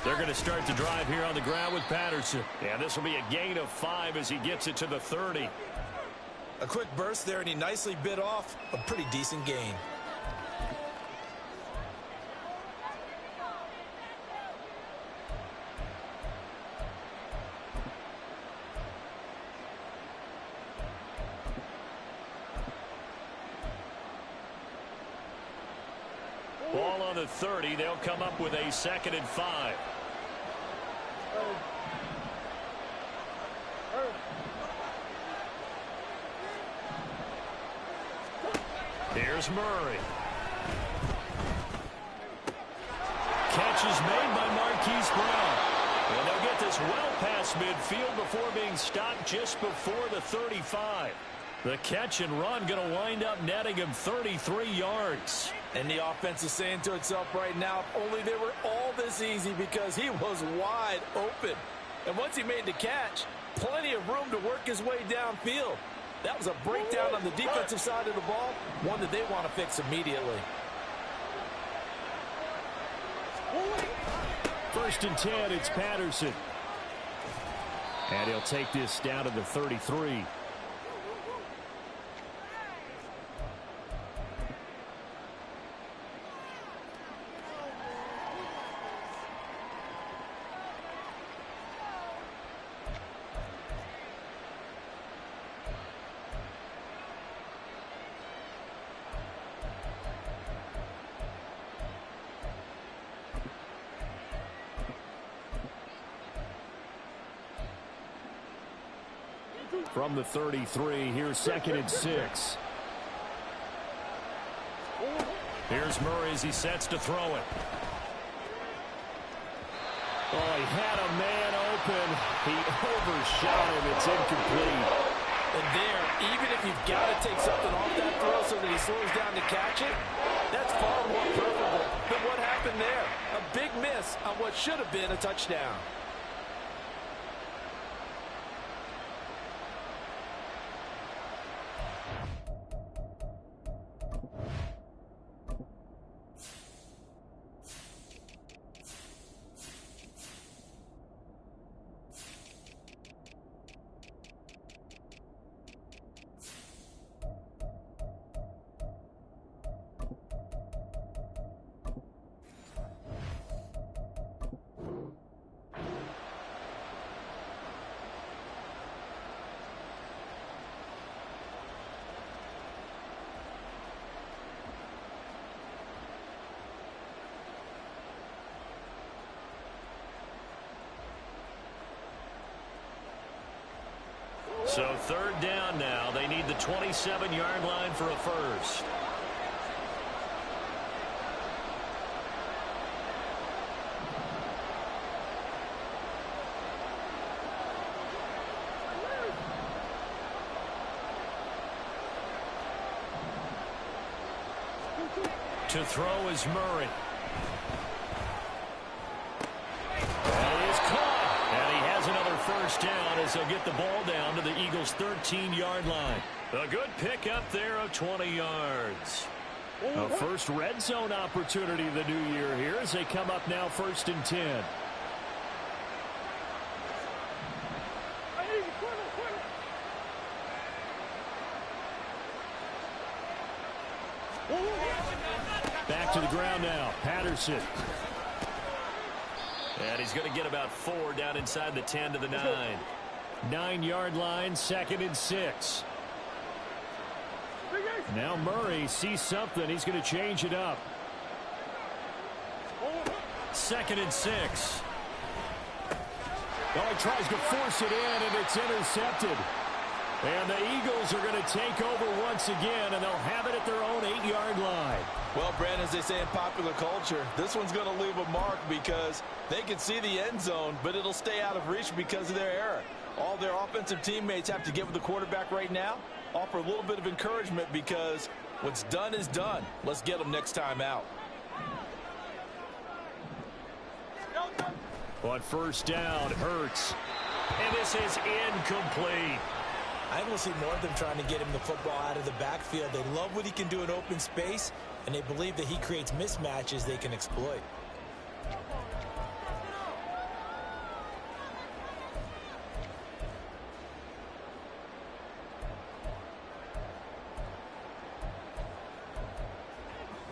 They're going to start the drive here on the ground with Patterson. Yeah, this will be a gain of 5 as he gets it to the 30. A quick burst there, and he nicely bit off a pretty decent gain. Ball on the 30. They'll come up with a 2nd and 5. Here's Murray. Catch is made by Marquise Brown. And they'll get this well past midfield before being stopped just before the 35. The catch and run going to wind up netting him 33 yards. And the offense is saying to itself right now, if only they were all this easy, because he was wide open. And once he made the catch, plenty of room to work his way downfield. That was a breakdown on the defensive side of the ball, one that they want to fix immediately. 1st and 10, it's Patterson. And he'll take this down to the 33. From the 33, here's 2nd and 6. Here's Murray as he sets to throw it. Oh, he had a man open. He overshot him. It's incomplete. And there, even if you've got to take something off that throw so that he slows down to catch it, that's far more preferable than what happened there. A big miss on what should have been a touchdown. So 3rd down now. They need the 27-yard line for a first. To throw is Murray. First down as they'll get the ball down to the Eagles' 13-yard line. A good pickup there of 20 yards. A first red zone opportunity of the new year here as they come up now 1st and 10. Back to the ground now. Patterson. And he's going to get about 4 down inside the 10 to the 9. 9-yard line, 2nd and 6. Now Murray sees something. He's going to change it up. 2nd and 6. Oh, he tries to force it in, and it's intercepted. And the Eagles are going to take over once again, and they'll have it at their own 8-yard line. Well, Brandon, as they say in popular culture, this one's going to leave a mark because they can see the end zone, but it'll stay out of reach because of their error. All their offensive teammates have to give the quarterback right now, offer a little bit of encouragement because what's done is done. Let's get them next time out. On 1st down, Hurts. And this is incomplete. I think we'll see more of them trying to get him the football out of the backfield. They love what he can do in open space, and they believe that he creates mismatches they can exploit.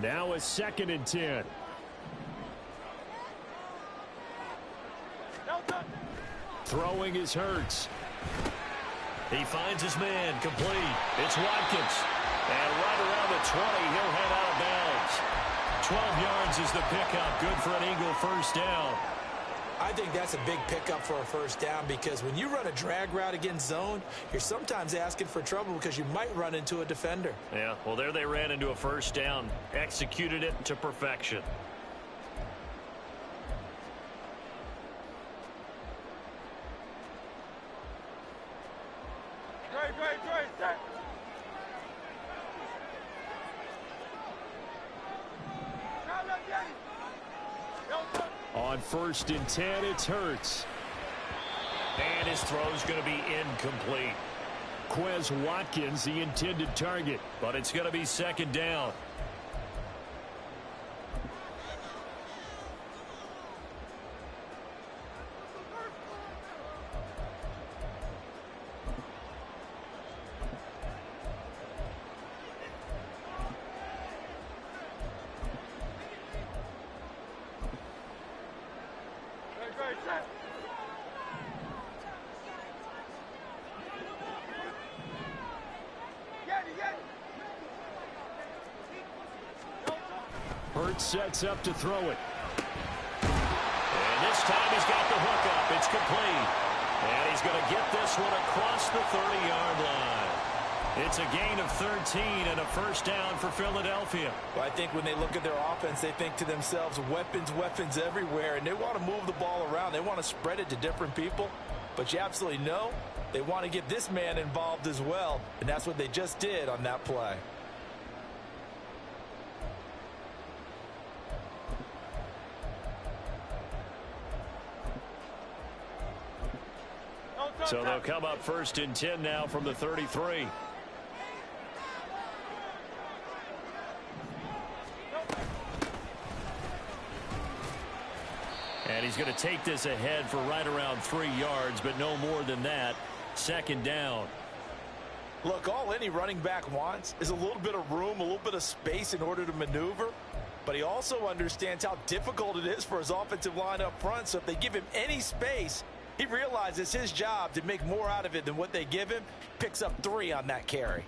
Now a 2nd and 10. Throwing is Hurts. He finds his man, complete. It's Watkins. And right around the 20, he'll head out of bounds. 12 yards is the pickup. Good for an Eagle first down. I think that's a big pickup for a first down because when you run a drag route against zone, you're sometimes asking for trouble because you might run into a defender. Yeah, well, there they ran into a first down. Executed it to perfection. On 1st and 10, it's Hurts. And his throw's going to be incomplete. Quez Watkins, the intended target, but it's going to be 2nd down. Hurts sets up to throw it. And this time he's got the hook up. It's complete. And he's going to get this one across the 30-yard line. It's a gain of 13 and a first down for Philadelphia. Well, I think when they look at their offense, they think to themselves, weapons, weapons everywhere, and they want to move the ball around. They want to spread it to different people. But you absolutely know they want to get this man involved as well, and that's what they just did on that play. So they'll come up 1st and 10 now from the 33. And he's going to take this ahead for right around 3 yards, but no more than that. 2nd down. Look, all any running back wants is a little bit of room, a little bit of space in order to maneuver. But he also understands how difficult it is for his offensive line up front. So if they give him any space, he realizes it's his job to make more out of it than what they give him. Picks up 3 on that carry.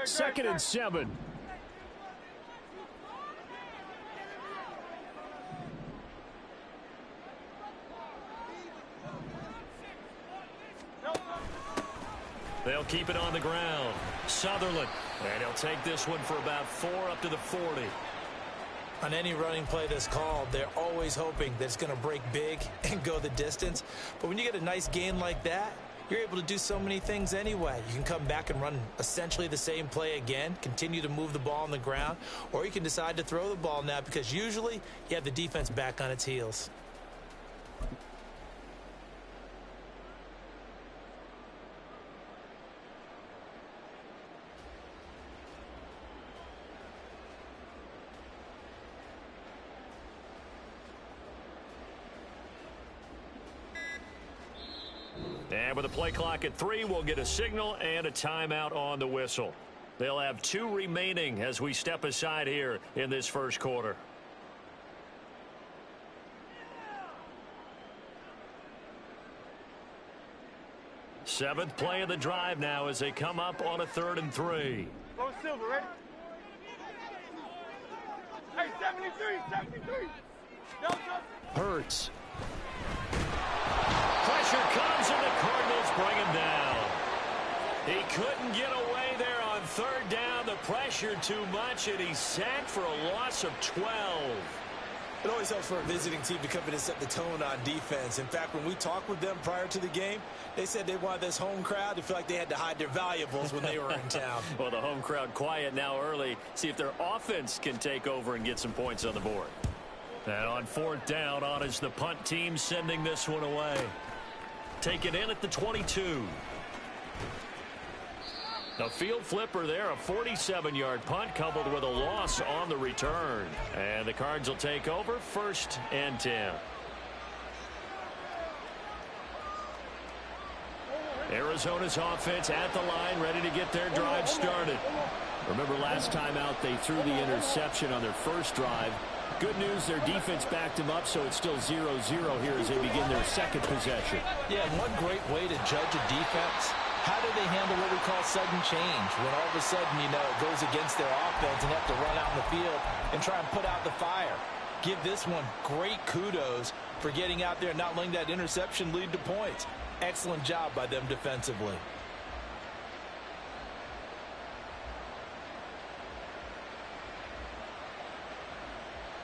Second and 7. They'll keep it on the ground. Sutherland. And he'll take this one for about 4 up to the 40. On any running play that's called, they're always hoping that it's going to break big and go the distance. But when you get a nice gain like that, you're able to do so many things anyway. You can come back and run essentially the same play again, continue to move the ball on the ground, or you can decide to throw the ball now because usually you have the defense back on its heels. And with the play clock at 3, we'll get a signal and a timeout on the whistle. They'll have 2 remaining as we step aside here in this first quarter. Seventh play of the drive now as they come up on a 3rd and 3. Go Silver, ready? Hey, 73. Hurts. Pressure comes and the Cardinals bring him down. He couldn't get away there on 3rd down. The pressure too much and he's sacked for a loss of 12. It always helps for a visiting team to come in and set the tone on defense. In fact, when we talked with them prior to the game, they said they wanted this home crowd to feel like they had to hide their valuables when they were in town. Well, the home crowd quiet now early. See if their offense can take over and get some points on the board. And on 4th down, on is the punt team sending this one away. Taken in at the 22. The field flipper there, a 47-yard punt coupled with a loss on the return. And the Cards will take over 1st and 10. Arizona's offense at the line, ready to get their drive started. Remember last time out they threw the interception on their first drive. Good news, their defense backed them up, so it's still 0-0 here as they begin their second possession. Yeah, and one great way to judge a defense, how do they handle what we call sudden change? When all of a sudden, you know, it goes against their offense and have to run out in the field and try and put out the fire. Give this one great kudos for getting out there and not letting that interception lead to points. Excellent job by them defensively.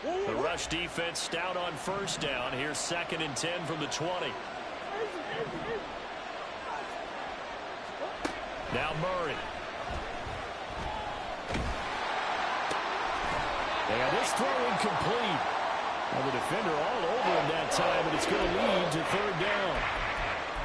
The rush defense stout on 1st down. Here's 2nd and 10 from the 20. Now Murray. And this throw incomplete. Well, the defender all over him that time, and it's going to lead to 3rd down.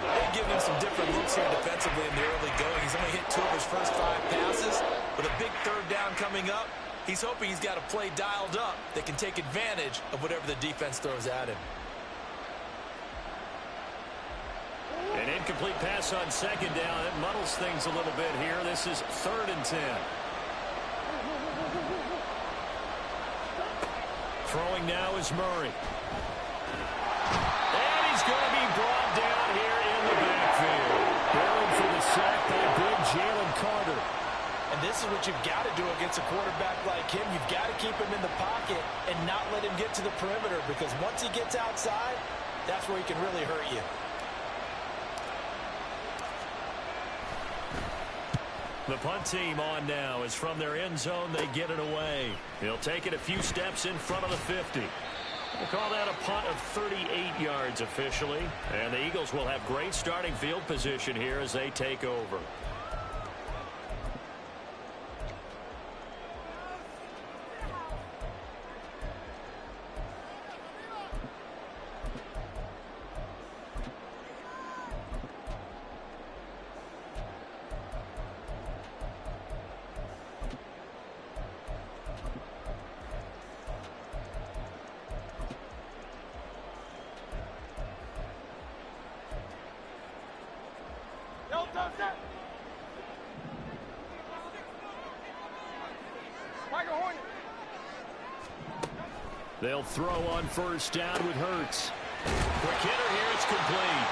They've given him some different looks here defensively in the early going. He's only hit 2 of his first 5 passes. With a big 3rd down coming up, he's hoping he's got a play dialed up that can take advantage of whatever the defense throws at him. An incomplete pass on 2nd down. It muddles things a little bit here. This is 3rd and 10. Throwing now is Murray. And he's going to be brought down here in the backfield. Buried for the sack by big Jalen Carter. And this is what you've got to do against a quarterback like him. You've got to keep him in the pocket and not let him get to the perimeter, because once he gets outside, that's where he can really hurt you. The punt team on now is from their end zone. They get it away. He'll take it a few steps in front of the 50. We'll call that a punt of 38 yards officially. And the Eagles will have great starting field position here as they take over. They'll throw on 1st down with Hurts. Quick hitter here, it's complete.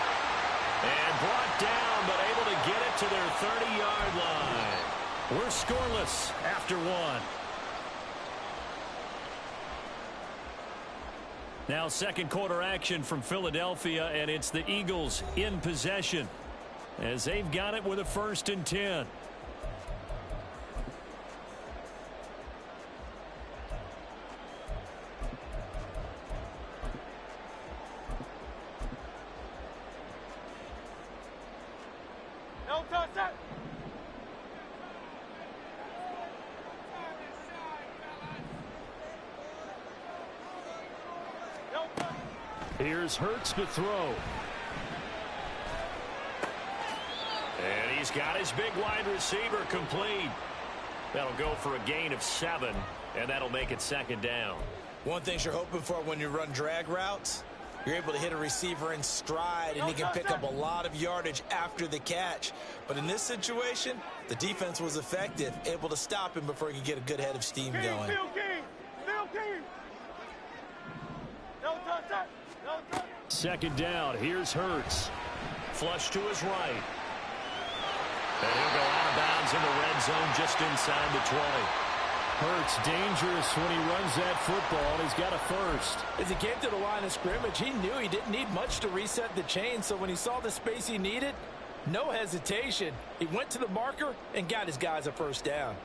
And brought down, but able to get it to their 30-yard line. We're scoreless after 1. Now 2nd quarter action from Philadelphia, and it's the Eagles in possession as they've got it with a 1st and 10. Here's Hurts to throw. And he's got his big wide receiver complete. That'll go for a gain of 7, and that'll make it 2nd down. One thing you're hoping for when you run drag routes, you're able to hit a receiver in stride, and he can pick up a lot of yardage after the catch. But in this situation, the defense was effective, able to stop him before he could get a good head of steam going. 2nd down. Here's Hurts. Flush to his right. And he'll go out of bounds in the red zone just inside the 20. Hurts dangerous when he runs that football, and he's got a 1st. As he came to the line of scrimmage, he knew he didn't need much to reset the chain, so when he saw the space he needed, no hesitation. He went to the marker and got his guys a 1st down.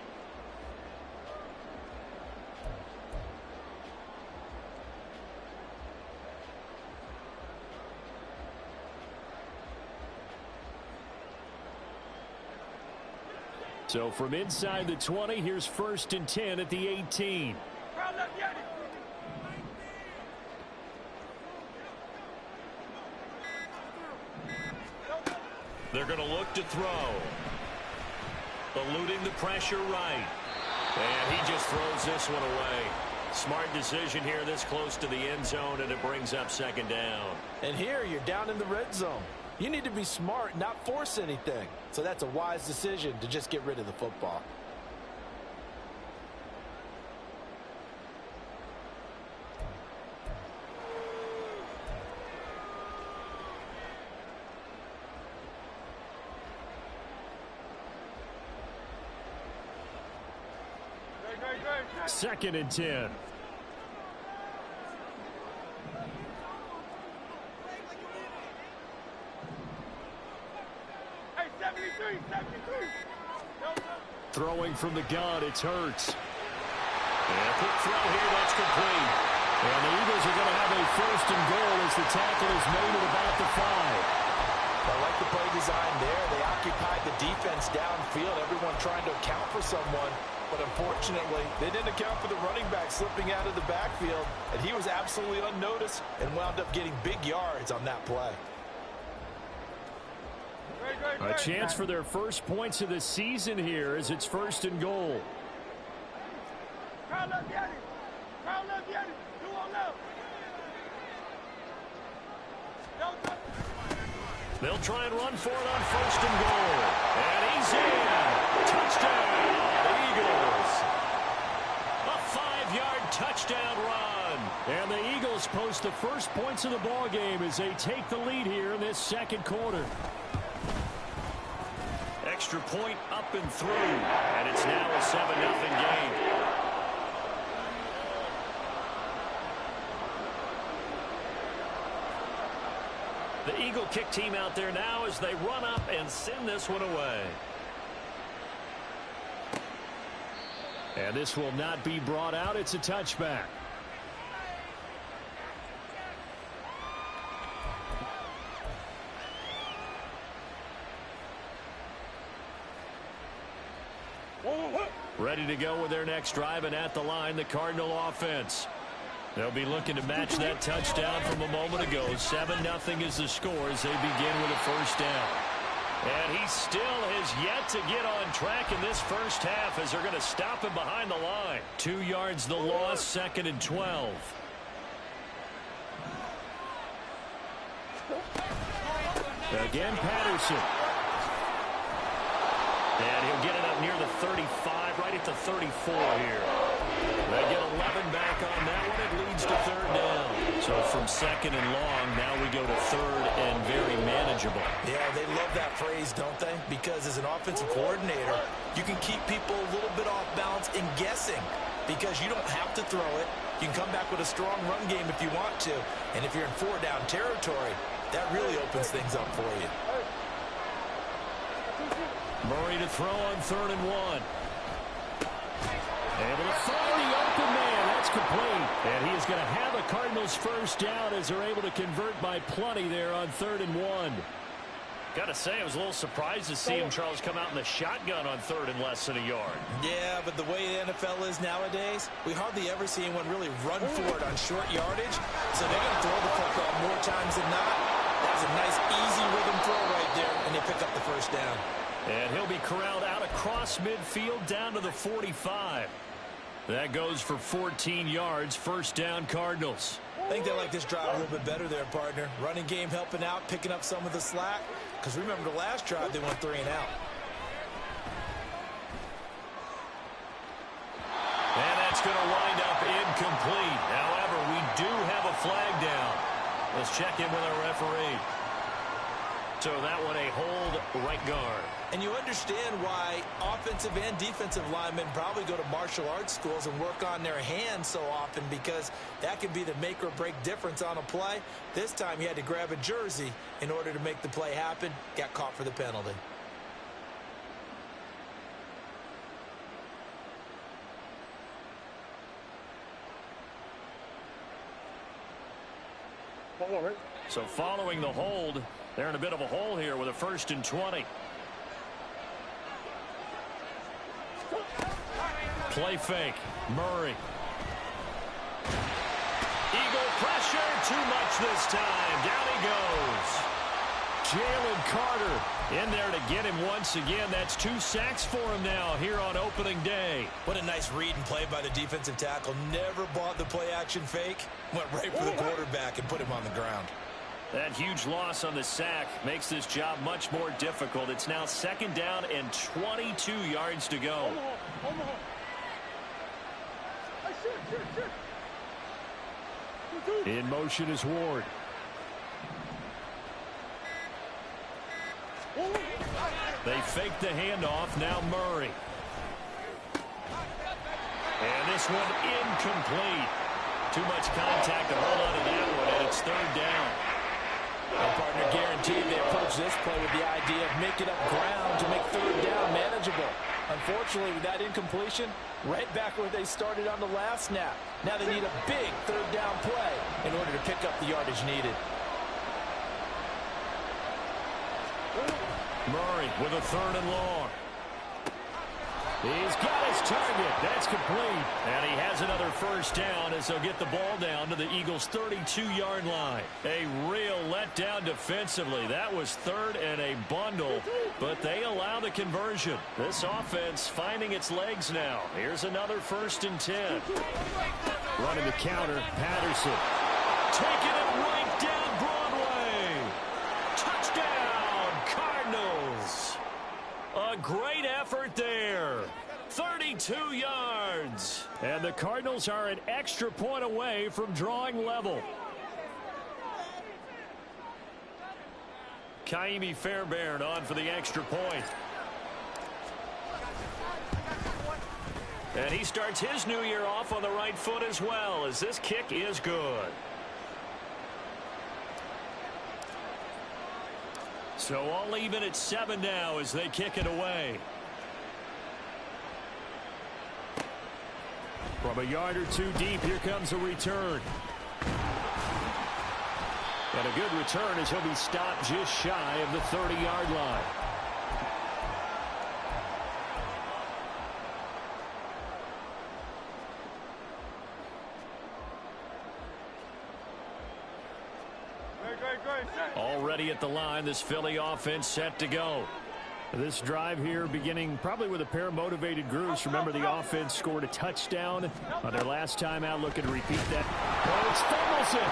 So from inside the 20, here's 1st and 10 at the 18. They're going to look to throw. Eluding the pressure right. And he just throws this one away. Smart decision here this close to the end zone, and it brings up 2nd down. And here you're down in the red zone. You need to be smart, not force anything. So that's a wise decision to just get rid of the football. Second and 10. Throwing from the gun, it's Hurts. And a quick throw here, that's complete. And the Eagles are going to have a 1st and goal as the tackle is made at about the 5. I like the play design there. They occupied the defense downfield, everyone trying to account for someone. But unfortunately, they didn't account for the running back slipping out of the backfield. And he was absolutely unnoticed and wound up getting big yards on that play. A chance for their first points of the season here as it's 1st and goal. They'll try and run for it on 1st and goal. And he's in. Touchdown, Eagles. A 5-yard touchdown run. And the Eagles post the first points of the ball game as they take the lead here in this 2nd quarter. Extra point up and through. And it's now a 7-0 game. The Eagle kick team out there now as they run up and send this one away. And this will not be brought out. It's a touchback. Ready to go with their next drive, and at the line, the Cardinal offense. They'll be looking to match that touchdown from a moment ago. 7-0 is the score as they begin with a 1st down. And he still has yet to get on track in this first half as they're going to stop him behind the line. 2 yards the loss, 2nd and 12. Again, Patterson. And he'll get it up near the 35, right at the 34 here. They get 11 back on that one. It leads to 3rd down. So from 2nd and long, now we go to 3rd and very manageable. Yeah, they love that phrase, don't they? Because as an offensive coordinator, you can keep people a little bit off balance and guessing because you don't have to throw it. You can come back with a strong run game if you want to. And if you're in 4-down territory, that really opens things up for you. Murray to throw on 3rd and 1. Able to find the open man. That's complete. And he is going to have the Cardinals' 1st down as they're able to convert by plenty there on 3rd and 1. Got to say, I was a little surprised to see him, Charles, come out in the shotgun on 3rd and less than a yard. Yeah, but the way the NFL is nowadays, we hardly ever see anyone really run for it on short yardage. So they're going to throw the football more times than not. That was a nice, easy rhythm throw right there, and they pick up the 1st down. And he'll be corralled out across midfield down to the 45. That goes for 14 yards. 1st down, Cardinals. I think they like this drive a little bit better there, partner. Running game helping out, picking up some of the slack. Because remember the last drive, they went 3 and out. And that's going to wind up incomplete. However, we do have a flag down. Let's check in with our referee. So that one a hold right guard. And you understand why offensive and defensive linemen probably go to martial arts schools and work on their hands so often, because that can be the make or break difference on a play. This time he had to grab a jersey in order to make the play happen. Got caught for the penalty. So following the hold, they're in a bit of a hole here with a 1st and 20. Play fake. Murray. Eagle pressure. Too much this time. Down he goes. Jalen Carter in there to get him once again. That's 2 sacks for him now here on opening day. What a nice read and play by the defensive tackle. Never bought the play-action fake. Went right for the quarterback and put him on the ground. That huge loss on the sack makes this job much more difficult. It's now 2nd down and 22 yards to go. In motion is Ward. They fake the handoff. Now Murray. And this one incomplete. Too much contact to hold on to that one, and it's 3rd down. Well, partner, guaranteed they approach this play with the idea of making up ground to make 3rd down manageable. Unfortunately, with that incompletion, right back where they started on the last snap. Now they need a big 3rd down play in order to pick up the yardage needed. Murray with a 3rd and long. He's got his target. That's complete. And he has another 1st down as they'll get the ball down to the Eagles' 32-yard line. A real letdown defensively. That was 3rd and a bundle, but they allow the conversion. This offense finding its legs now. Here's another 1st and 10. Running the counter, Patterson. Taking it right down Broadway. Touchdown, Cardinals. A great effort there. 32 yards. And the Cardinals are an extra point away from drawing level. Kaimi Fairbairn on for the extra point. And he starts his new year off on the right foot as well, as this kick is good. So all even at 7 now as they kick it away. From a yard or 2 deep, here comes a return. And a good return as he'll be stopped just shy of the 30-yard line. Already at the line, this Philly offense set to go. This drive here beginning probably with a pair of motivated groups. Remember, the offense scored a touchdown on their last time out. Looking to repeat that. Coach fumbles it.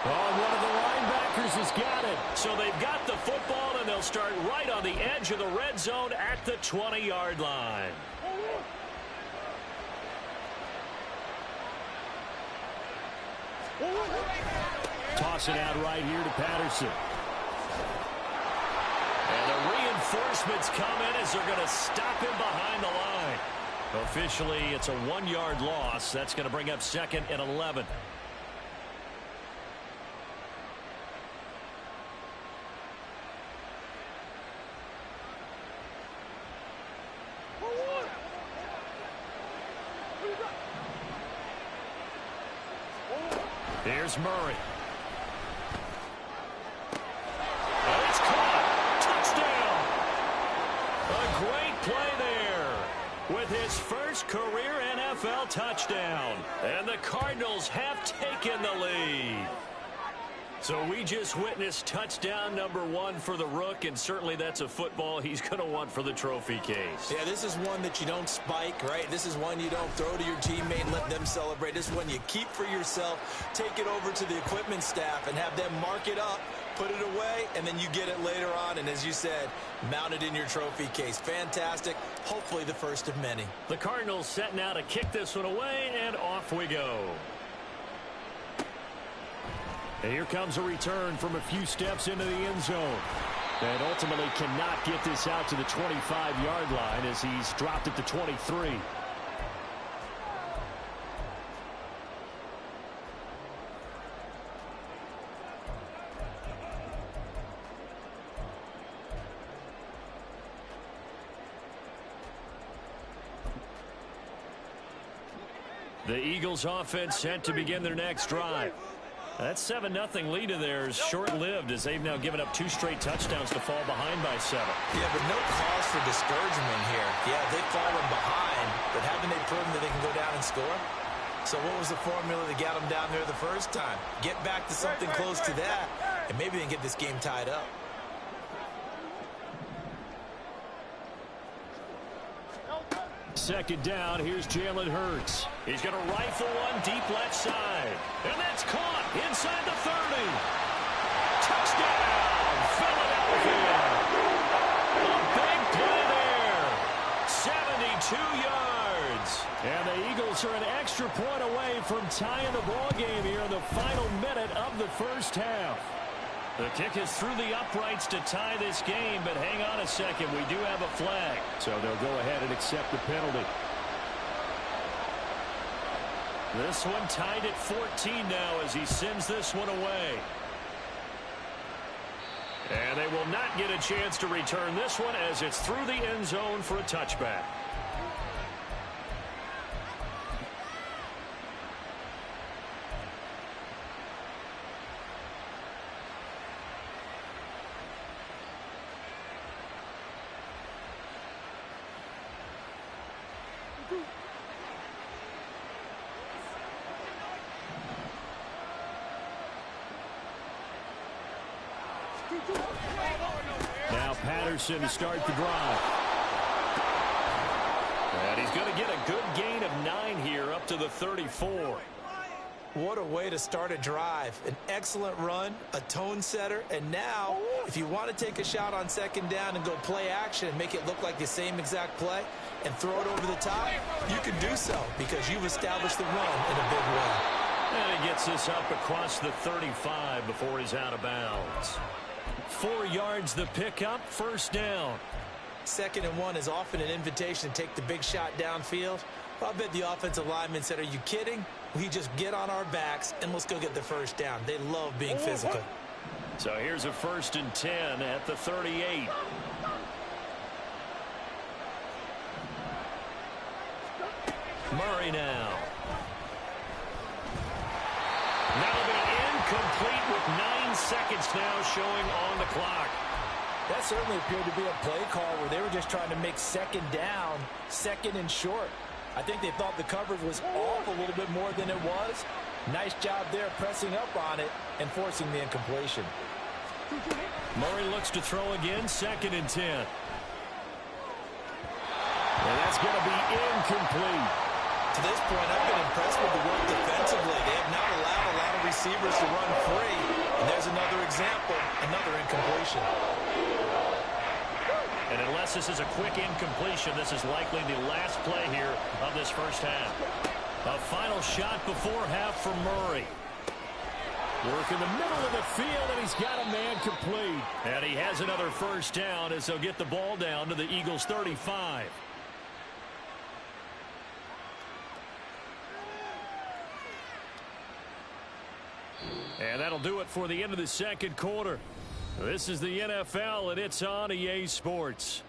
Oh, one of the linebackers has got it. So they've got the football, and they'll start right on the edge of the red zone at the 20-yard line. Toss it out right here to Patterson. And the reinforcements come in as they're going to stop him behind the line. Officially, it's a 1-yard loss. That's going to bring up 2nd and 11. Here's Murray. And it's caught. Touchdown. A great play there with his first career NFL touchdown. And the Cardinals have taken the lead. So we just witnessed touchdown number 1 for the Rook, and certainly that's a football he's going to want for the trophy case. Yeah, this is one that you don't spike, right? This is one you don't throw to your teammate and let them celebrate. This is one you keep for yourself, take it over to the equipment staff and have them mark it up, put it away, and then you get it later on. And as you said, mount it in your trophy case. Fantastic. Hopefully the first of many. The Cardinals set now to kick this one away, and off we go. And here comes a return from a few steps into the end zone. And ultimately cannot get this out to the 25-yard line as he's dropped at the 23. The Eagles offense set to begin their next drive. That 7-0 lead of theirs short-lived as they've now given up 2 straight touchdowns to fall behind by 7. Yeah, but no cause for discouragement here. Yeah, they've fallen behind. but haven't they proven that they can go down and score? So what was the formula that got them down there the first time? Get back to something close to that, and maybe they can get this game tied up. Second down, here's Jalen Hurts. He's going to rifle one deep left side. And that's caught inside the 30. Touchdown, Philadelphia. A big play there. 72 yards. And the Eagles are an extra point away from tying the ball game here in the final minute of the first half. The kick is through the uprights to tie this game, but hang on a second. We do have a flag. So they'll go ahead and accept the penalty. This one tied at 14 now as he sends this one away. And they will not get a chance to return this one as it's through the end zone for a touchback. Now Patterson to start the drive. And he's going to get a good gain of 9 here up to the 34. What a way to start a drive. An excellent run, a tone setter, and now if you want to take a shot on second down and go play action and make it look like the same exact play and throw it over the top, you can do so because you've established the run in a big way. And he gets this up across the 35 before he's out of bounds. 4 yards the pickup, first down. 2nd and 1 is often an invitation to take the big shot downfield. I bet the offensive lineman said, are you kidding? We just get on our backs and let's go get the first down. They love being physical. So here's a 1st and 10 at the 38. Murray now. That'll be incomplete with 9 seconds now showing on the clock. That certainly appeared to be a play call where they were just trying to make second down, 2nd and short. I think they thought the coverage was off a little bit more than it was. Nice job there pressing up on it and forcing the incompletion. Murray looks to throw again, 2nd and 10. And that's going to be incomplete. To this point, I've been impressed with the work defensively. They have not allowed a lot of receivers to run free. And there's another example, another incompletion. And unless this is a quick incompletion, this is likely the last play here of this first half. A final shot before half for Murray. Work in the middle of the field, and he's got a man complete. And he has another first down as they'll get the ball down to the Eagles' 35. And that'll do it for the end of the second quarter. This is the NFL, and it's on EA Sports.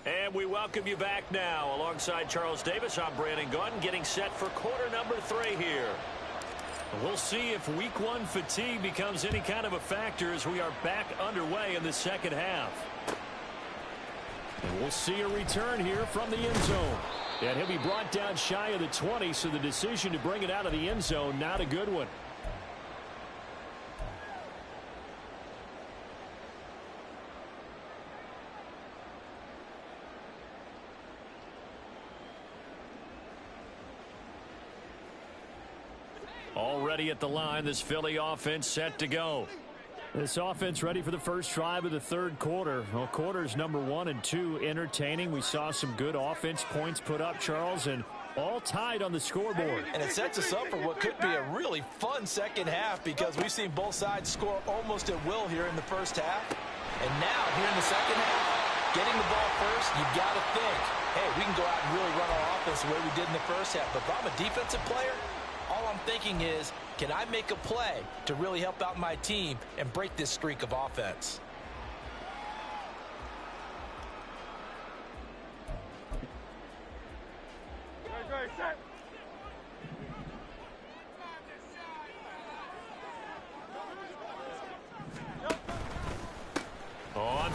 And we welcome you back now. Alongside Charles Davis, I'm Brandon Gaudin, getting set for quarter number 3 here. We'll see if week 1 fatigue becomes any kind of a factor as we are back underway in the second half. And we'll see a return here from the end zone. And he'll be brought down shy of the 20, so the decision to bring it out of the end zone, not a good one. Already at the line, this Philly offense set to go. This offense ready for the first drive of the third quarter. Well, quarters number 1 and 2 entertaining. We saw some good offense points put up, Charles, and all tied on the scoreboard. And it sets us up for what could be a really fun second half because we've seen both sides score almost at will here in the first half. And now, here in the second half, getting the ball first, you've got to think, hey, we can go out and really run our offense the way we did in the first half. But if I'm a defensive player, all I'm thinking is, can I make a play to really help out my team and break this streak of offense?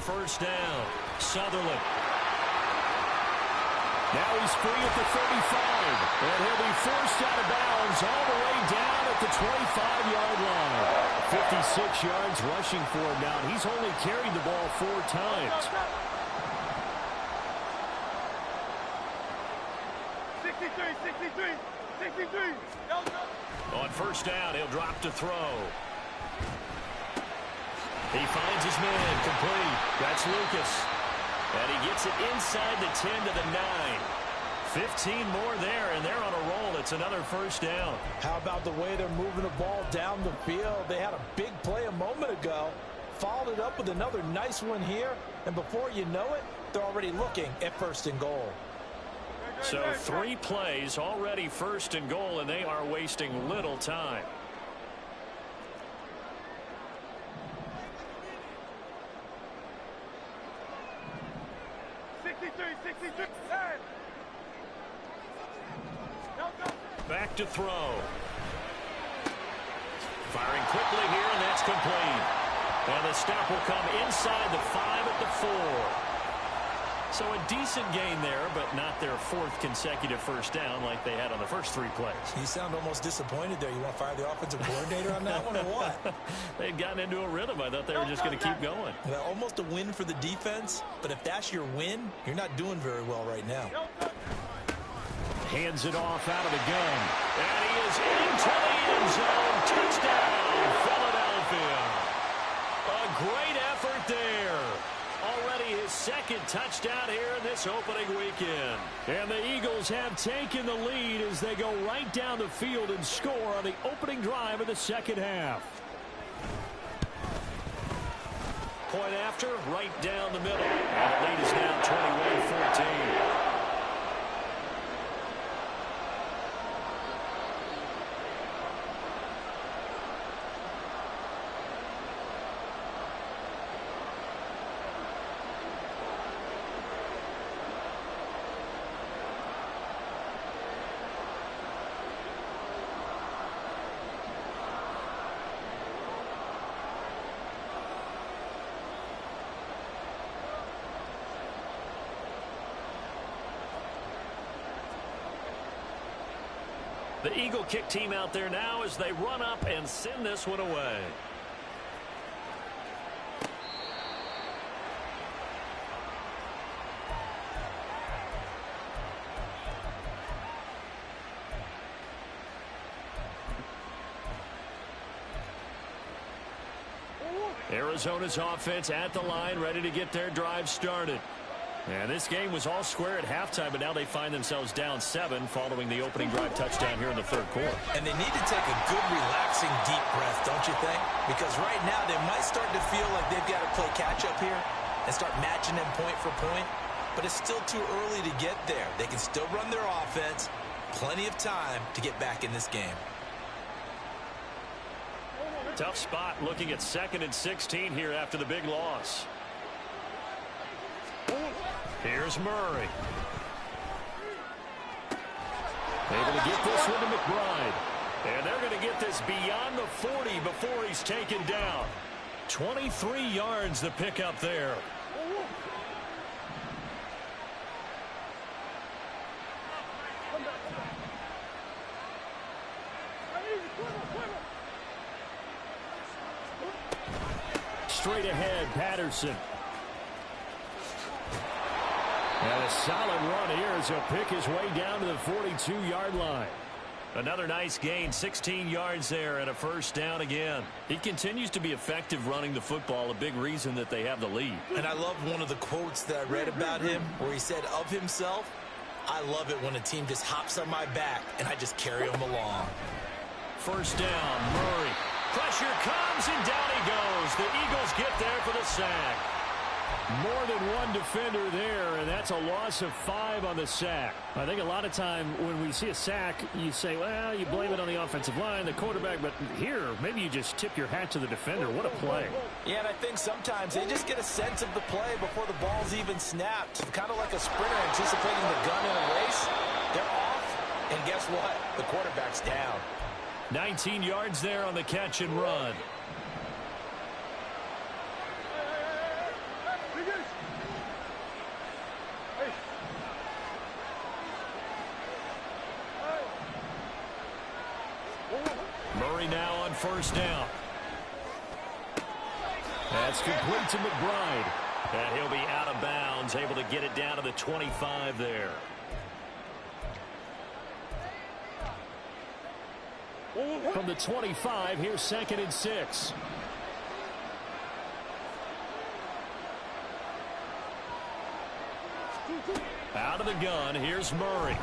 first down. Sutherland. Now he's free at the 35, and he'll be forced out of bounds all the way down at the 25-yard line. 56 yards rushing for him now. He's only carried the ball 4 times. 63. On first down, he'll drop to throw. He finds his man, complete. That's Lucas. And he gets it inside the 10 to the 9. 15 more there, and they're on a roll. It's another first down. How about the way they're moving the ball down the field? They had a big play a moment ago, followed it up with another nice one here, and before you know it, they're already looking at first and goal. So 3 plays, already first and goal, and they are wasting little time. Back to throw. Firing quickly here, and that's complete. And the stop will come inside the 5 at the 4. So a decent gain there, but not their 4th consecutive first down like they had on the first 3 plays. You sound almost disappointed there. You want to fire the offensive coordinator on that one or what? They'd gotten into a rhythm. I thought they were just going to keep going. Well, almost a win for the defense, but if that's your win, you're not doing very well right now. Hands it off out of the gun. And he is into the end zone. Touchdown, Philadelphia. A great effort there. Already his 2nd touchdown here in this opening weekend. And the Eagles have taken the lead as they go right down the field and score on the opening drive of the 2nd half. Point after, right down the middle. And the lead is now 21-14. The Eagle kick team out there now as they run up and send this one away. Arizona's offense at the line, ready to get their drive started. And this game was all square at halftime, but now they find themselves down 7 following the opening drive touchdown here in the 3rd quarter. And they need to take a good, relaxing, deep breath, don't you think? Because right now they might start to feel like they've got to play catch-up here and start matching them point for point. But it's still too early to get there. They can still run their offense. Plenty of time to get back in this game. Tough spot looking at 2nd and 16 here after the big loss. Here's Murray. Able to get this one to McBride. And they're going to get this beyond the 40 before he's taken down. 23 yards the pickup there. Straight ahead, Patterson. And a solid run here as he'll pick his way down to the 42-yard line. Another nice gain, 16 yards there and a first down again. He continues to be effective running the football, a big reason that they have the lead. And I love one of the quotes that I read about him where he said of himself, "I love it when a team just hops on my back and I just carry them along." First down, Murray. Pressure comes and down he goes. The Eagles get there for the sack. More than one defender there, and that's a loss of 5 on the sack. I think a lot of time when we see a sack, you say, well, you blame it on the offensive line, the quarterback, but here, maybe you just tip your hat to the defender. What a play. Yeah, and I think sometimes they just get a sense of the play before the ball's even snapped. Kind of like a sprinter anticipating the gun in a race. They're off, and guess what? The quarterback's down. 19 yards there on the catch and run. Murray now on first down. That's complete to McBride. And he'll be out of bounds, able to get it down to the 25 there. From the 25, here's 2nd and 6. Out of the gun, here's Murray.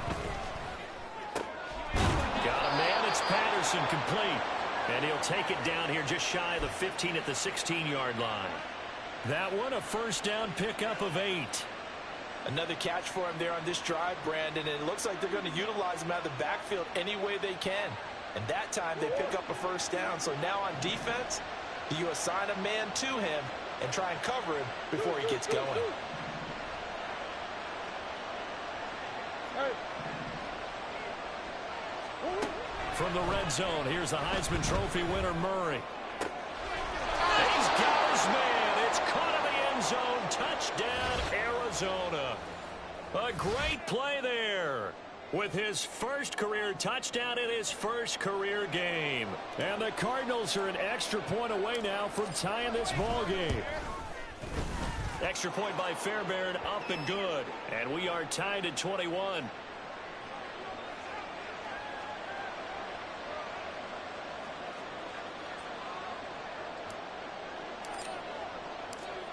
Got a man, it's Patterson, complete. And he'll take it down here just shy of the 15 at the 16-yard line. That one, a first down pickup of 8. Another catch for him there on this drive, Brandon, and it looks like they're going to utilize him out of the backfield any way they can. And that time they pick up a first down. So now on defense, do you assign a man to him and try and cover him before he gets going? From the red zone, here's the Heisman Trophy winner, Murray. He's got his man. It's caught in the end zone. Touchdown, Arizona. A great play there with his first career touchdown in his first career game. And the Cardinals are an extra point away now from tying this ball game. Extra point by Fairbairn, up and good. And we are tied at 21.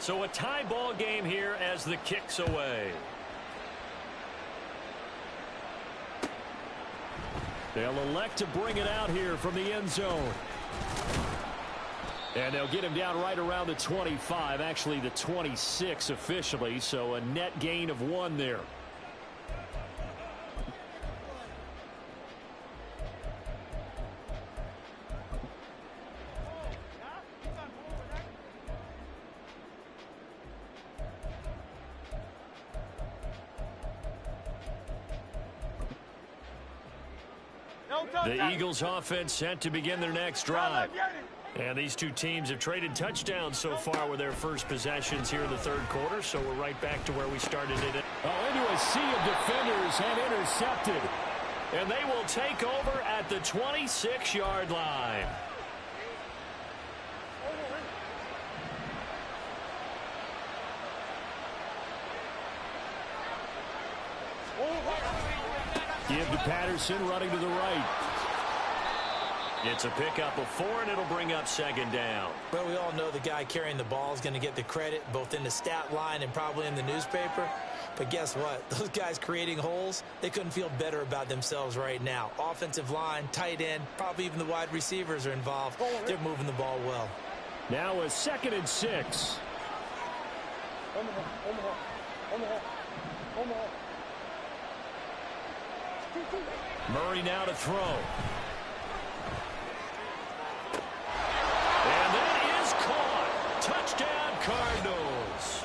So a tie ball game here as the kick's away. They'll elect to bring it out here from the end zone. And they'll get him down right around the 25, actually the 26 officially, so a net gain of 1 there. The Eagles offense set to begin their next drive. And these two teams have traded touchdowns so far with their first possessions here in the third quarter, so we're right back to where we started it. Into a sea of defenders and intercepted. And they will take over at the 26-yard line. Give to Patterson, running to the right. It's a pickup of 4, and it'll bring up 2nd down. Well, we all know the guy carrying the ball is going to get the credit, both in the stat line and probably in the newspaper. But guess what? Those guys creating holes, they couldn't feel better about themselves right now. Offensive line, tight end, probably even the wide receivers are involved. They're moving the ball well. Now a 2nd and 6. Murray now to throw. And that is caught. Touchdown, Cardinals.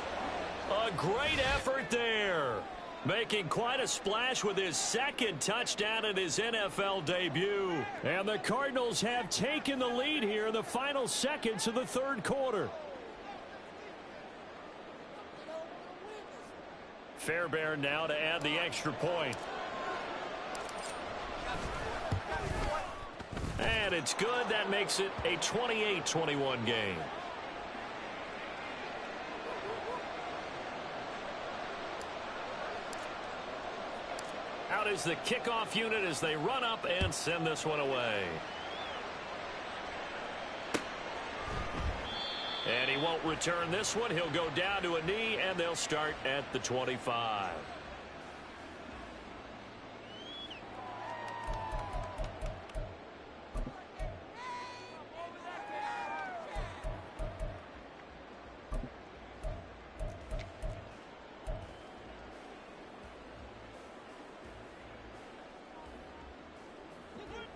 A great effort there. Making quite a splash with his 2nd touchdown in his NFL debut. And the Cardinals have taken the lead here in the final seconds of the third quarter. Fairbairn now to add the extra point. And it's good. That makes it a 28-21 game. Out is the kickoff unit as they run up and send this one away. And he won't return this one. He'll go down to a knee, and they'll start at the 25.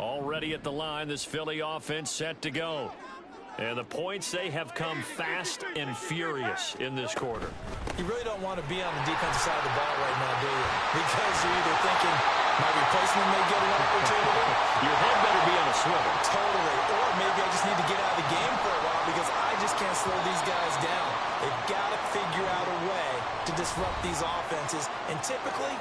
Already at the line, this Philly offense set to go. And the points, they have come fast and furious in this quarter. You really don't want to be on the defensive side of the ball right now, do you? Because you're either thinking, my replacement may get an opportunity. Your head better be on a swivel. Totally. Or maybe I just need to get out of the game for a while because I just can't slow these guys down. They've got to figure out a way to disrupt these offenses. And typically,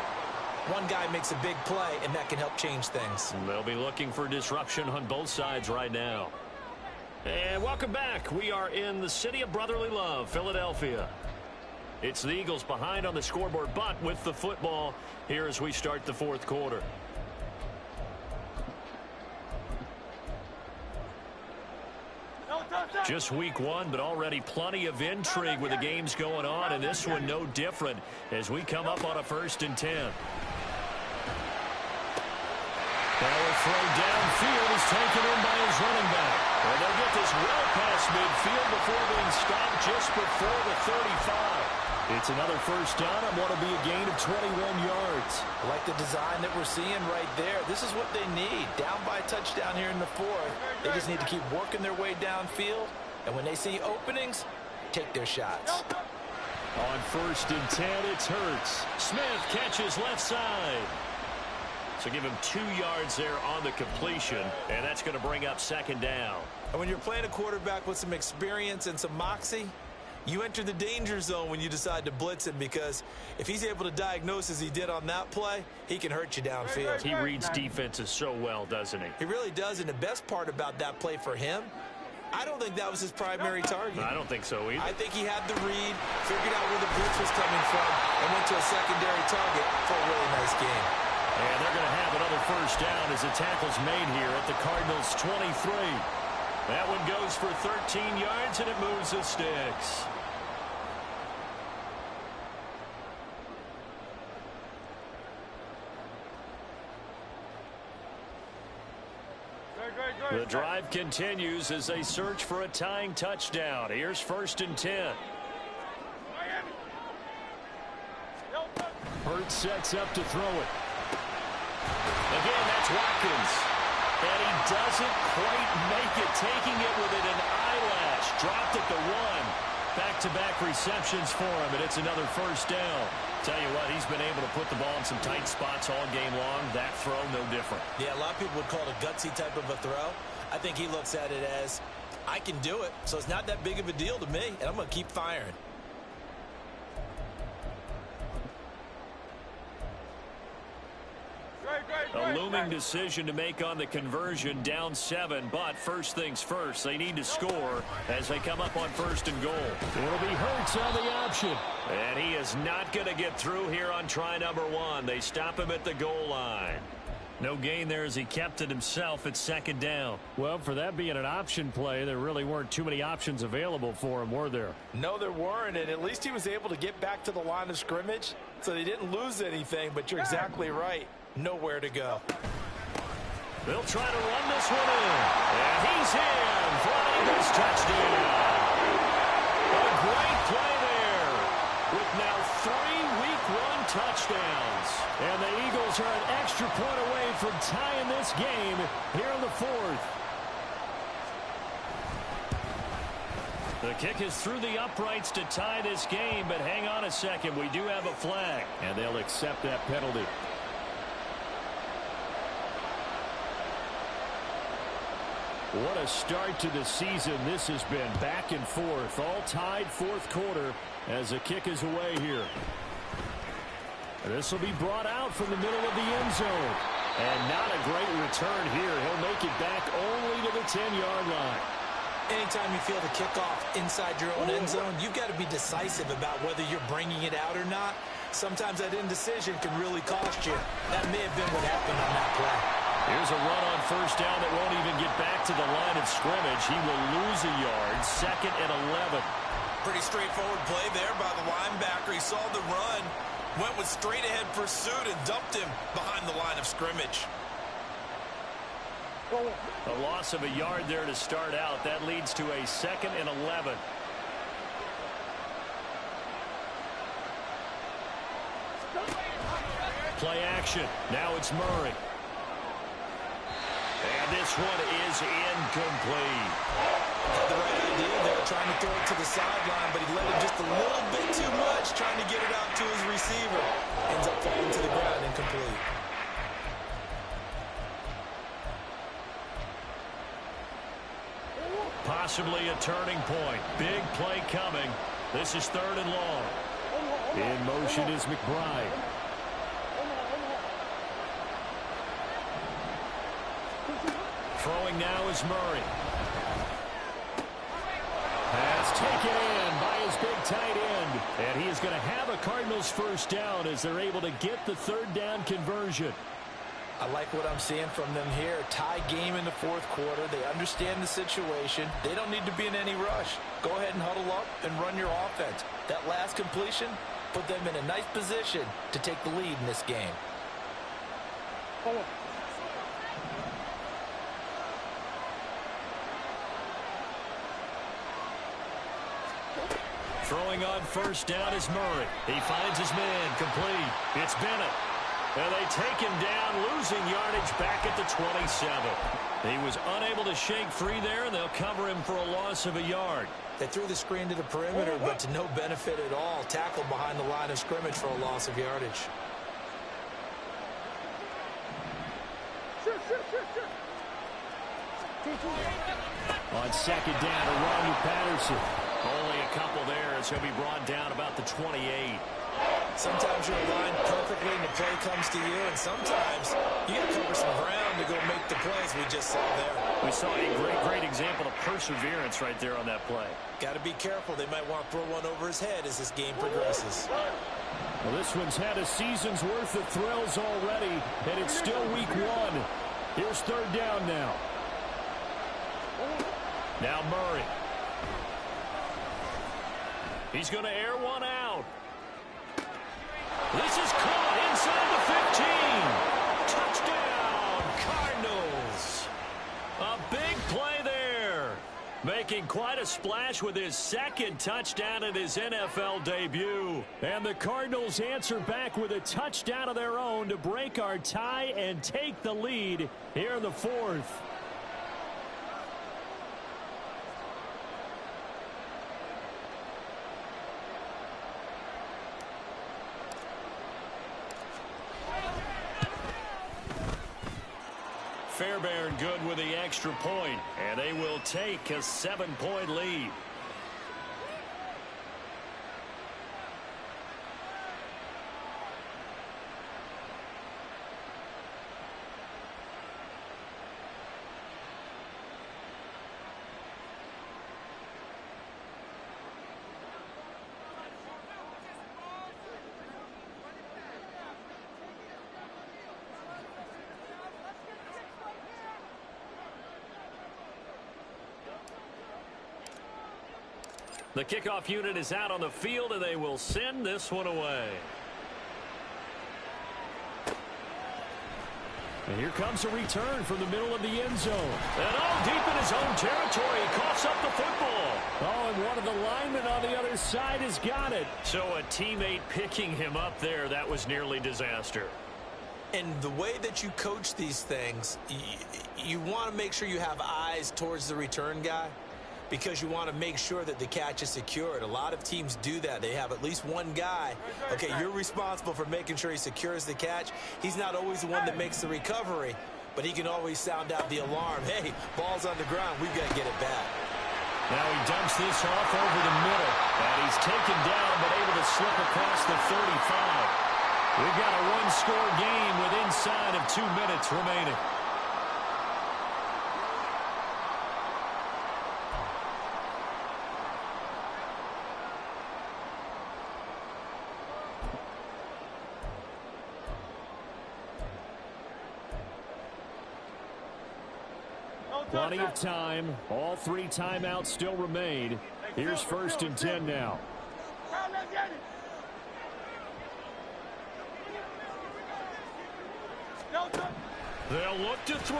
One guy makes a big play, and that can help change things. They'll be looking for disruption on both sides right now. And welcome back. We are in the city of brotherly love, Philadelphia. It's the Eagles behind on the scoreboard, but with the football here as we start the fourth quarter. Just week one, but already plenty of intrigue with the games going on, and this one no different as we come up on a 1st and 10. Now throw downfield is taken in by his running back. And they'll get this well past midfield before being stopped just before the 35. It's another 1st down and want to be a gain of 21 yards. I like the design that we're seeing right there. This is what they need. Down by a touchdown here in the 4th. They just need to keep working their way downfield. And when they see openings, take their shots. On 1st and 10, it's Hurts. Smith catches left side. So give him 2 yards there on the completion, and that's going to bring up 2nd down. And when you're playing a quarterback with some experience and some moxie, you enter the danger zone when you decide to blitz him, because if he's able to diagnose as he did on that play, he can hurt you downfield. He reads defenses so well, doesn't he? He really does, and the best part about that play for him, I don't think that was his primary target. I don't think so either. I think he had the read, figured out where the blitz was coming from, and went to a secondary target for a really nice game. And they're going to have another 1st down as the tackle's made here at the Cardinals' 23. That one goes for 13 yards, and it moves the sticks. The drive continues as they search for a tying touchdown. Here's 1st and 10. Hurts sets up to throw it. Again, that's Watkins. And he doesn't quite make it, taking it within an eyelash. Dropped at the 1. Back-to-back receptions for him, and it's another 1st down. Tell you what, he's been able to put the ball in some tight spots all game long. That throw, no different. Yeah, a lot of people would call it a gutsy type of a throw. I think he looks at it as, I can do it, so it's not that big of a deal to me, and I'm going to keep firing. A looming decision to make on the conversion, down 7, but first things first, they need to score as they come up on 1st and goal. It'll be Hurts on the option. And he is not going to get through here on try number 1. They stop him at the goal line. No gain there as he kept it himself at 2nd down. Well, for that being an option play, there really weren't too many options available for him, were there? No, there weren't, and at least he was able to get back to the line of scrimmage, so they didn't lose anything, but you're exactly right. Nowhere to go. They'll try to run this one in. And he's in for an Eagles touchdown. A great play there with now 3 Week 1 touchdowns. And the Eagles are an extra point away from tying this game here in the 4th. The kick is through the uprights to tie this game, but hang on a second. We do have a flag, and they'll accept that penalty. What a start to the season this has been. Back and forth, all tied 4th quarter as the kick is away here. This will be brought out from the middle of the end zone. And not a great return here. He'll make it back only to the 10-yard line. Anytime you feel the kickoff inside your own end zone, you've got to be decisive about whether you're bringing it out or not. Sometimes that indecision can really cost you. That may have been what happened on that play. Here's a run on 1st down that won't even get back to the line of scrimmage. He will lose a yard. 2nd and 11. Pretty straightforward play there by the linebacker. He saw the run, went with straight-ahead pursuit, and dumped him behind the line of scrimmage. A loss of a yard there to start out. That leads to a 2nd and 11. Play action. Now it's Murray. And this one is incomplete. Had the right idea there, trying to throw it to the sideline, but he let it just a little bit too much, trying to get it out to his receiver. Ends up falling to the ground incomplete. Possibly a turning point. Big play coming. This is 3rd and long. In motion is McBride. Throwing now is Murray. Pass taken in by his big tight end. And he is going to have a Cardinals first down as they're able to get the third down conversion. I like what I'm seeing from them here. Tie game in the fourth quarter. They understand the situation. They don't need to be in any rush. Go ahead and huddle up and run your offense. That last completion put them in a nice position to take the lead in this game. Throwing on first down is Murray. He finds his man complete. It's Bennett. And they take him down, losing yardage back at the 27. He was unable to shake free there, and they'll cover him for a loss of a yard. They threw the screen to the perimeter, but to no benefit at all. Tackled behind the line of scrimmage for a loss of yardage. On second down, to Ronnie Patterson. Only a couple there as he'll be brought down about the 28. Sometimes you're aligned perfectly and the play comes to you, and sometimes you got to cover some ground to go make the plays we just saw there. We saw a great example of perseverance right there on that play. Got to be careful. They might want to throw one over his head as this game progresses. Well, this one's had a season's worth of thrills already, and it's still week one. Here's third down now. Now Murray. He's going to air one out. This is caught inside the 15. Touchdown, Cardinals. A big play there. Making quite a splash with his second touchdown in his NFL debut. And the Cardinals answer back with a touchdown of their own to break our tie and take the lead here in the fourth. Fairbairn good with the extra point, and they will take a 7-point lead. The kickoff unit is out on the field, and they will send this one away. And here comes a return from the middle of the end zone. And deep in his own territory, he coughs up the football. And one of the linemen on the other side has got it. So a teammate picking him up there, that was nearly disaster. And the way that you coach these things, you want to make sure you have eyes towards the return guy, because you want to make sure that the catch is secured. A lot of teams do that. They have at least one guy. Okay, you're responsible for making sure he secures the catch. He's not always the one that makes the recovery, but he can always sound out the alarm. Hey, ball's on the ground. We've got to get it back. Now he dumps this off over the middle. And he's taken down, but able to slip across the 35. We've got a one-score game with inside of 2 minutes remaining. Plenty of time. All 3 timeouts still remain. Here's first and 10 now. They'll look to throw.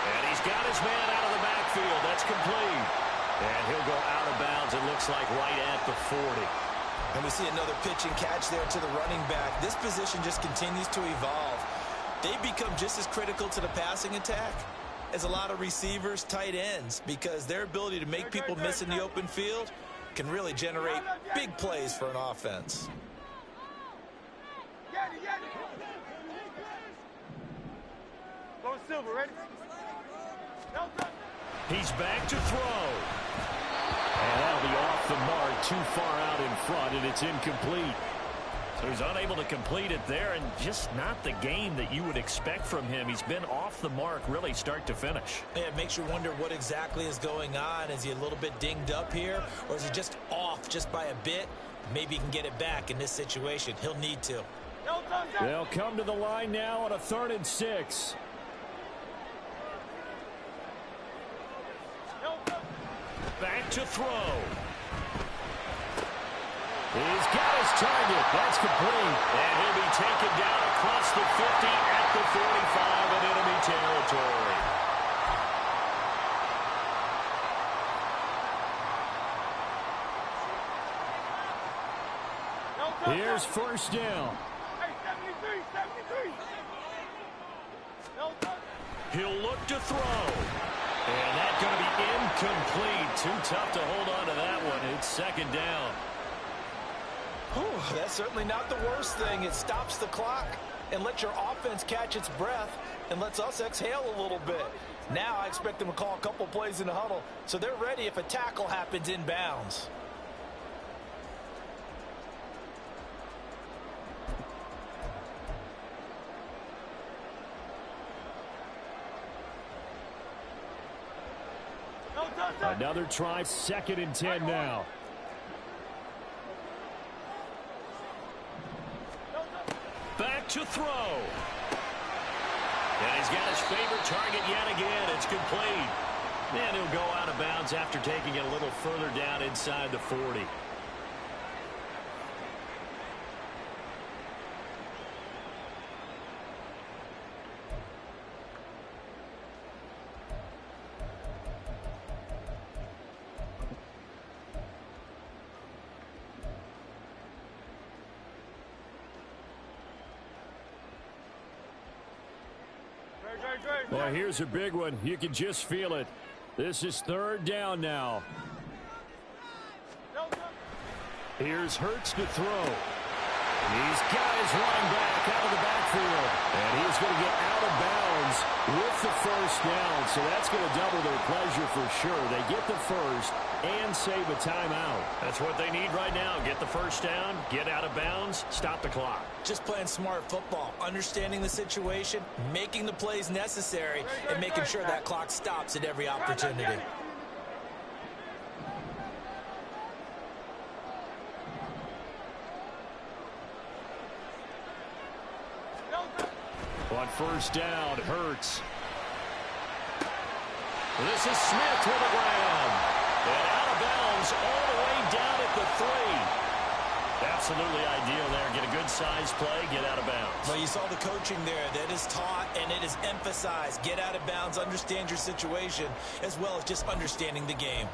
And he's got his man out of the backfield. That's complete. And he'll go out of bounds, it looks like, right at the 40. And we see another pitch and catch there to the running back. This position just continues to evolve. They become just as critical to the passing attack as a lot of receivers, tight ends, because their ability to make people miss in the open field can really generate big plays for an offense. Silver, ready? He's back to throw. And that'll be off the mark, too far out in front, and it's incomplete. He's unable to complete it there, and just not the game that you would expect from him. He's been off the mark really start to finish. Yeah, it makes you wonder what exactly is going on. Is he a little bit dinged up here, or is he just off just by a bit? Maybe he can get it back in this situation. He'll need to. They'll come to the line now on a 3rd and 6. Back to throw. He's got his target. That's complete. And he'll be taken down across the 50 at the 45 in enemy territory. Here's 1st down. Hey, 73. He'll look to throw. And that's going to be incomplete. Too tough to hold on to that one. It's 2nd down. Whew, that's certainly not the worst thing. It stops the clock and lets your offense catch its breath and lets us exhale a little bit. Now I expect them to call a couple plays in the huddle so they're ready if a tackle happens inbounds. Another try, 2nd and 10 now. Back to throw. And he's got his favorite target yet again. It's complete. And he'll go out of bounds after taking it a little further down inside the 40. Well, here's a big one. You can just feel it. This is 3rd down now. Here's Hurts to throw. He's got his running back out of the backfield. And he's going to get out of bounds with the 1st down. So that's going to double their pleasure for sure. They get the 1st and save a timeout. That's what they need right now. Get the 1st down, get out of bounds, stop the clock. Just playing smart football, understanding the situation, making the plays necessary, and making sure that clock stops at every opportunity. On 1st down, Hurts. This is Smith with a grab. And out of bounds all the way down at the 3. Absolutely ideal there. Get a good size play, get out of bounds. Well, you saw the coaching there. That is taught and it is emphasized. Get out of bounds, understand your situation, as well as just understanding the game.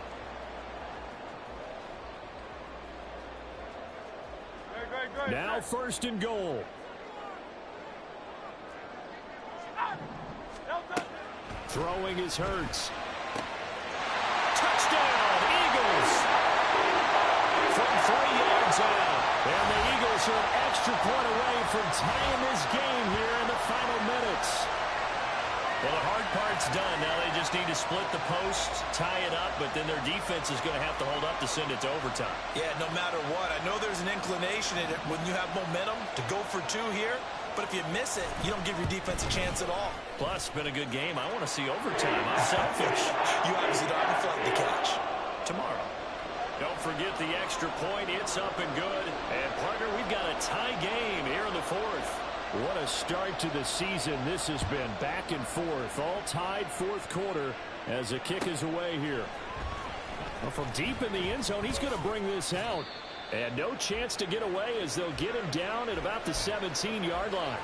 Now 1st and goal. Throwing is Hurts. Touchdown, Eagles! From 3 yards out. And the Eagles are an extra point away from tying this game here in the final minutes. Well, the hard part's done. Now they just need to split the posts, tie it up, but then their defense is going to have to hold up to send it to overtime. Yeah, no matter what. I know there's an inclination when you have momentum to go for 2 here, but if you miss it, you don't give your defense a chance at all. Plus, it's been a good game. I want to see overtime. I'm selfish. You obviously don't have a flag to catch. Tomorrow. Don't forget the extra point. It's up and good. And, partner, we've got a tie game here in the 4th. What a start to the season this has been. Back and forth. All tied 4th quarter as the kick is away here. Well, from deep in the end zone, he's going to bring this out. And no chance to get away as they'll get him down at about the 17-yard line.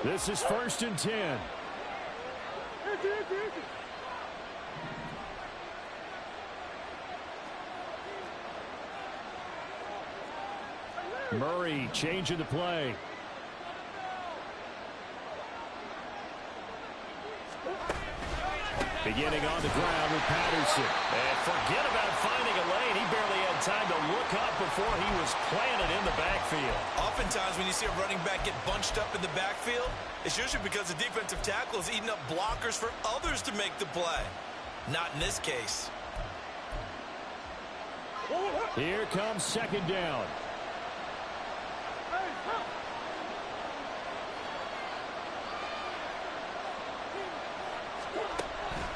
This is 1st and 10. Murray changing the play. Beginning on the ground with Patterson. And forget about finding a lane. He barely had time to look up before he was planted in the backfield. Oftentimes when you see a running back get bunched up in the backfield, it's usually because the defensive tackle is eating up blockers for others to make the play. Not in this case. Here comes second down.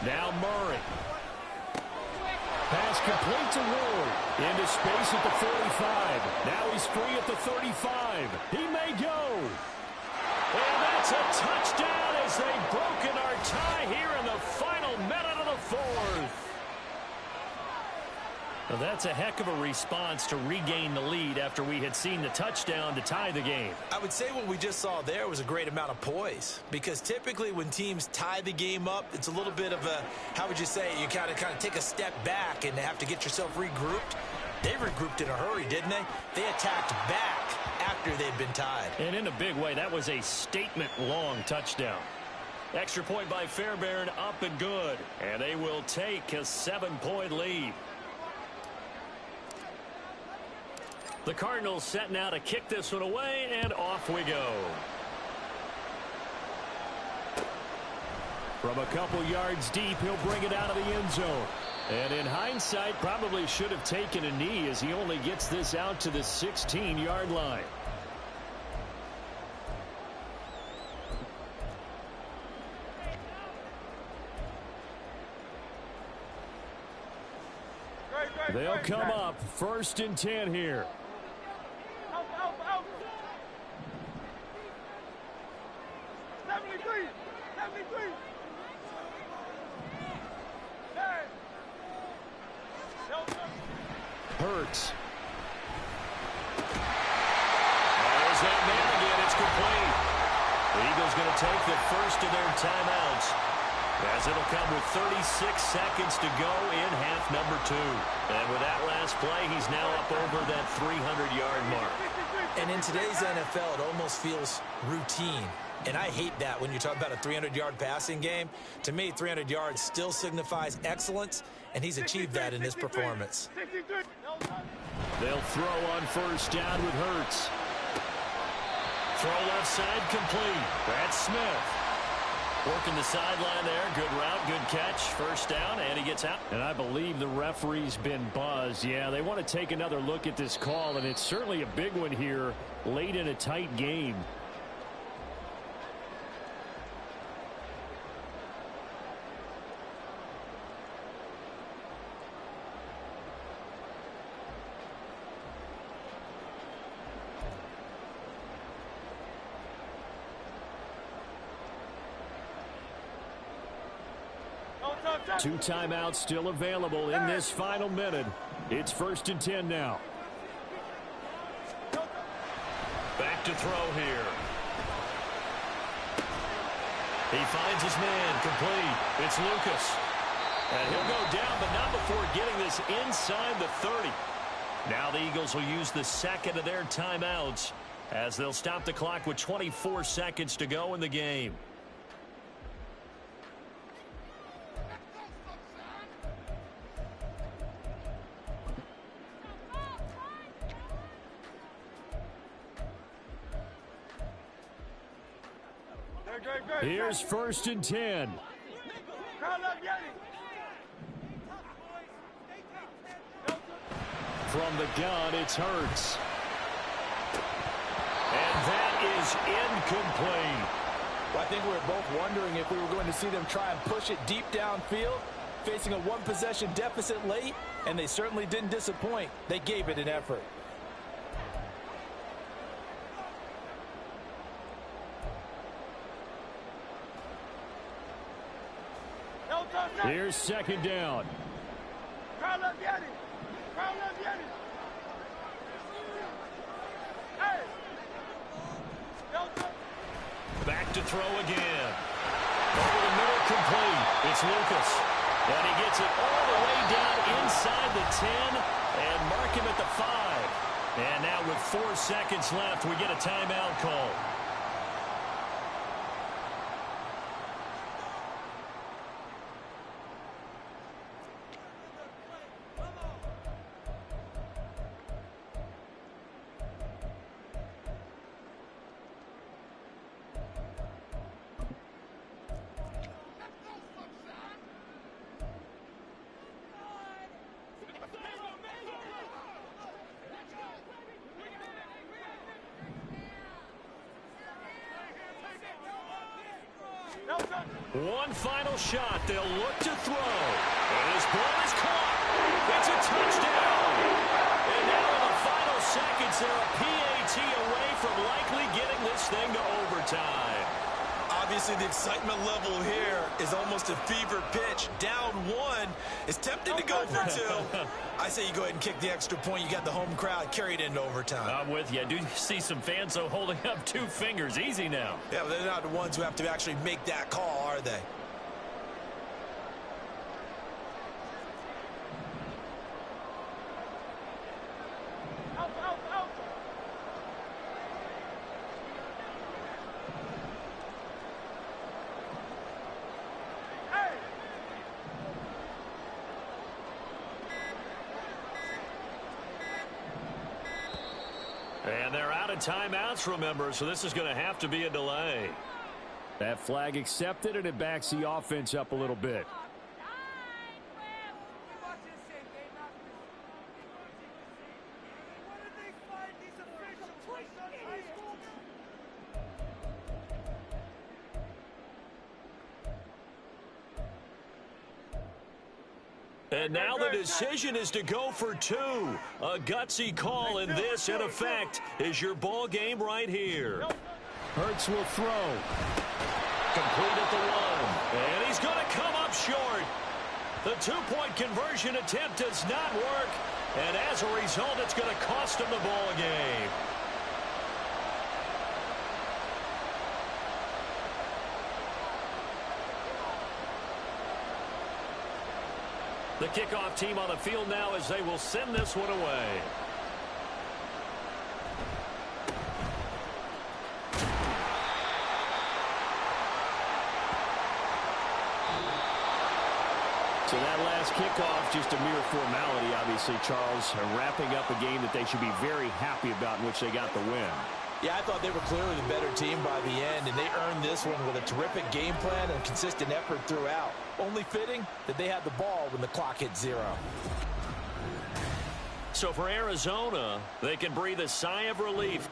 Now Murray. Pass complete to Ward. Into space at the 45. Now he's free at the 35. He may go. And that's a touchdown as they've broken our tie here in the final minute of the fourth. Well, that's a heck of a response to regain the lead after we had seen the touchdown to tie the game. I would say what we just saw there was a great amount of poise, because typically when teams tie the game up, it's a little bit of a, how would you say, you kind of take a step back and have to get yourself regrouped. They regrouped in a hurry, didn't they? They attacked back after they'd been tied. And in a big way, that was a statement-long touchdown. Extra point by Fairbairn, up and good. And they will take a 7-point lead. The Cardinals set now to kick this one away, and off we go. From a couple yards deep, he'll bring it out of the end zone. And in hindsight, probably should have taken a knee as he only gets this out to the 16-yard line. They'll come up 1st and 10 here. Out. 73. Hurts. There's that man again. It's complete. The Eagles going to take the first of their timeouts, as it'll come with 36 seconds to go in half number 2. And with that last play, he's now up over that 300-yard mark. And in today's NFL, it almost feels routine. And I hate that when you talk about a 300-yard passing game. To me, 300 yards still signifies excellence, and he's achieved that in this performance. They'll throw on 1st down with Hurts. Throw left side complete. Brad Smith working the sideline there. Good route, good catch. 1st down, and he gets out. And I believe the referee's been buzzed. Yeah, they want to take another look at this call, and it's certainly a big one here late in a tight game. Two timeouts still available in this final minute. It's 1st and 10 now. Back to throw here. He finds his man complete. It's Lucas. And he'll go down, but not before getting this inside the 30. Now the Eagles will use the second of their timeouts as they'll stop the clock with 24 seconds to go in the game. Here's 1st and 10. From the gun, it's Hurts. And that is incomplete. Well, I think we were both wondering if we were going to see them try and push it deep downfield, facing a one-possession deficit late, and they certainly didn't disappoint. They gave it an effort. Here's 2nd down. Back to throw again. Over the middle, complete. It's Lucas. And he gets it all the way down inside the 10 and mark him at the 5. And now with 4 seconds left, we get a timeout call. One final shot. They'll look to throw. And his ball is caught. It's a touchdown. And now in the final seconds, they're a PAT away from likely getting this thing to overtime. Obviously, the excitement level here is almost a fever pitch. Down one. It's tempting to go for two. I say you go ahead and kick the extra point. You got the home crowd carried into overtime. I'm with you. I do see some fans, though, holding up 2 fingers. Easy now. Yeah, but they're not the ones who have to actually make that call, are they? Out, out, out. Hey. And they're out of timeouts, remember, so this is going to have to be a delay. That flag accepted, and it backs the offense up a little bit. And now the decision is to go for 2. A gutsy call, and this, in effect, is your ball game right here. Hurts will throw. Complete at the 1. And he's going to come up short. The 2-point conversion attempt does not work. And as a result, it's going to cost him the ball game. The kickoff team on the field now as they will send this one away. So that last kickoff, just a mere formality, obviously, Charles, wrapping up a game that they should be very happy about in which they got the win. Yeah, I thought they were clearly the better team by the end, and they earned this one with a terrific game plan and consistent effort throughout. Only fitting that they had the ball when the clock hit 0. So for Arizona, they can breathe a sigh of relief.